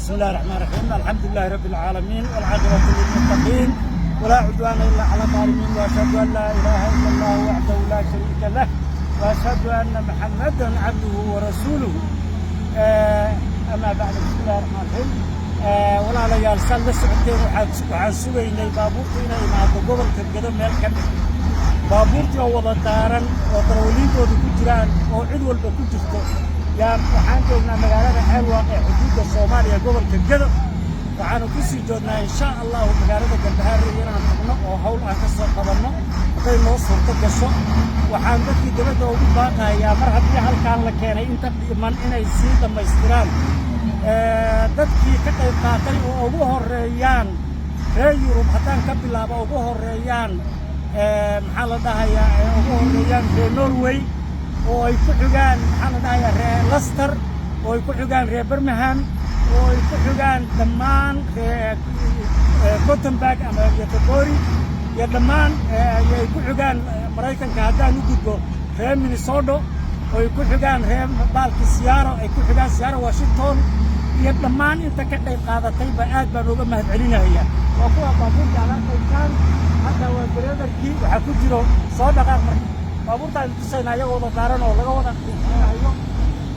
بسم الله الرحمن الرحيم الحمد لله رب العالمين والعاقبة للمتقين ولا عدوان إلا على الظالمين وأشهد أن لا إله إلا الله وحده لا شريك له وأشهد أن محمدا عبده ورسوله أما بعد بسم الله الرحمن الرحيم ولا ليال سال سعتين وحان سوينا بابورتنا إلى قبل كجدا ميل كمل بابورتي أو ضدارا وضرولين ودكتوران أو عدول بكتشتو يا waxaan joognaa magaalada xeelwaaq ee xuduudda Soomaaliya gobolka Gadow waxaan ku sii joognaa insha Allah magaalada Galbeed inaan tagno oo hawl aan ka soo qabanno haday noo suurto gasho waxaan dadkii dibadda ugu baaqayaa mar haddii halkaan la keenay inta dhiman inay sii dhamaystiraan dadkii ka qayb qaatay oo ugu horeeyaan reer Yurub haddaan ka bilaabo ugu horeeyaan maxaa la dhahayaa ugu horeeyaan reer Norway oo ay ku xigaan maxaa la dhahayaa reer Leicester oo ay ku xigaan reer Birmingham oo ay ku xigaan dhammaan reer Gothenburg ama Göteborg iyo dhammaan ay ku xigaan Mareykanka haddaan u gudbo reer Minnesota oo ay ku xigaan reer Seattle ay ku xigaan Seattle Washington iyo dhammaan inta ka qayb qaadatay aad baan uga mahadcelinayaa waa kuwa baabuurta aan hadda waa bareedarkii waxa ku jiro soo dhaqaaq markii baabuurta ay tusayna ayagoo wadaaran oo laga wada qiimeeyo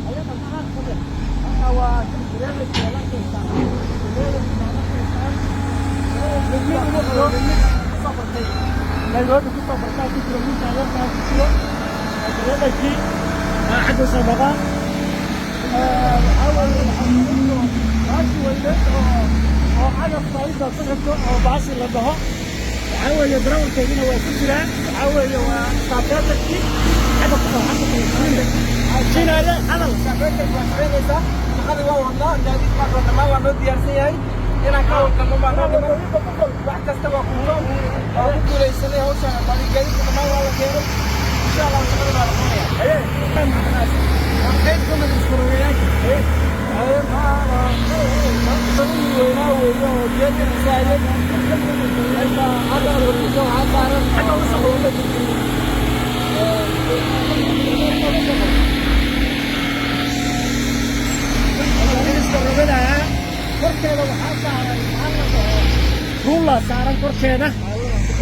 ayaga maxaa kale ana waa bareedarkii la qiimeeyo bareedarkii ku soo bartay ku jiro inta ayagoo ku jiro bareedarkii عدو سبقة حاول ماشي ويلد أو حاجة طريقة صدقته أو بعصي لدها حاول يضرب الكابينة ويسجلها حاول يستعبدك فيه حاجة شيل هذا أنا استعبدك وحبيبك هذا هو والله اللي هذيك مرة ما هو نودي أرسيهاي أنا كاول كم ما نودي بعد كستوى كلهم أو كل سنة هو شان بعد جاي كم ما هو كيرو إن شاء الله نقدر نعرفه إيه كم ناس وكيف كم الإسرائيليين إيه ما سوي وينا وينا جد إسرائيل إذا هذا الرجال هذا حاجة وصلوا korkeeda waxaa saaran ruula saaran korkeeda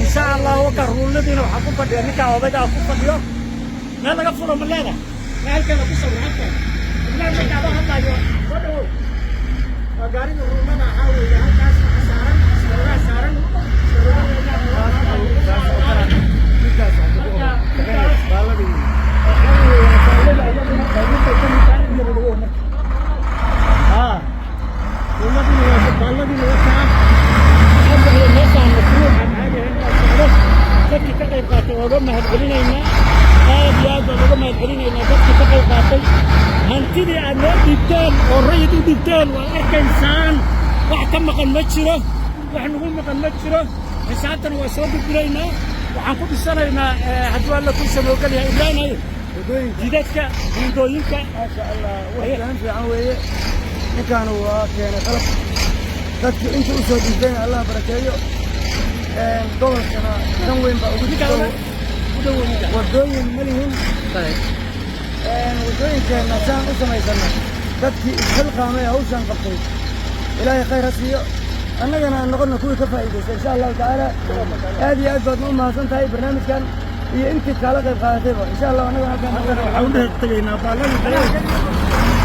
insha Allah waka ruuladiina waxa ku fadhiya ninka odayga ku fadhiyo meel laga furo maleeda meelkeeda ku soo raacay ilaa ninka baa hadlayo soo waa gaariga ruulada waxa weeye halkaas waxa saaran mahadcelinayna aad iyo aad baan uga mahadcelinayna dadkii ka qayb qaatay hantidii aad noo dhigteen oo rayid u dhigteen waa arkaysaan wax ka maqan ma jiro wax nagu maqan ma jiro xisaabtana waa soo gudbinaynaa waxaan ku dhisanaynaa hadduu alla ku samoogelyahay ilaanayo jidadka buundooyinka maasha Allah waxaan fiican weeye ninkaan waa keenay qalab dadkii inta u soo dhigteen Allah barakeeyo gobolkana kan weyn baa ugu jirta wadooyin malihin wadooyinkeena saan u samaysana dadkii isxilqaamay hawshan qabtay ilaahay khayr ha siiyo annagana aan noqonna kuwii ka faa'iidaysta insha allahu tacaala aad iyo aad baadna u mahadsan tahay barnaamijkan iyo intii kaala qayb qaadatayba insha allah annagana halkaan waxaan u dhex tegaynaa baalladii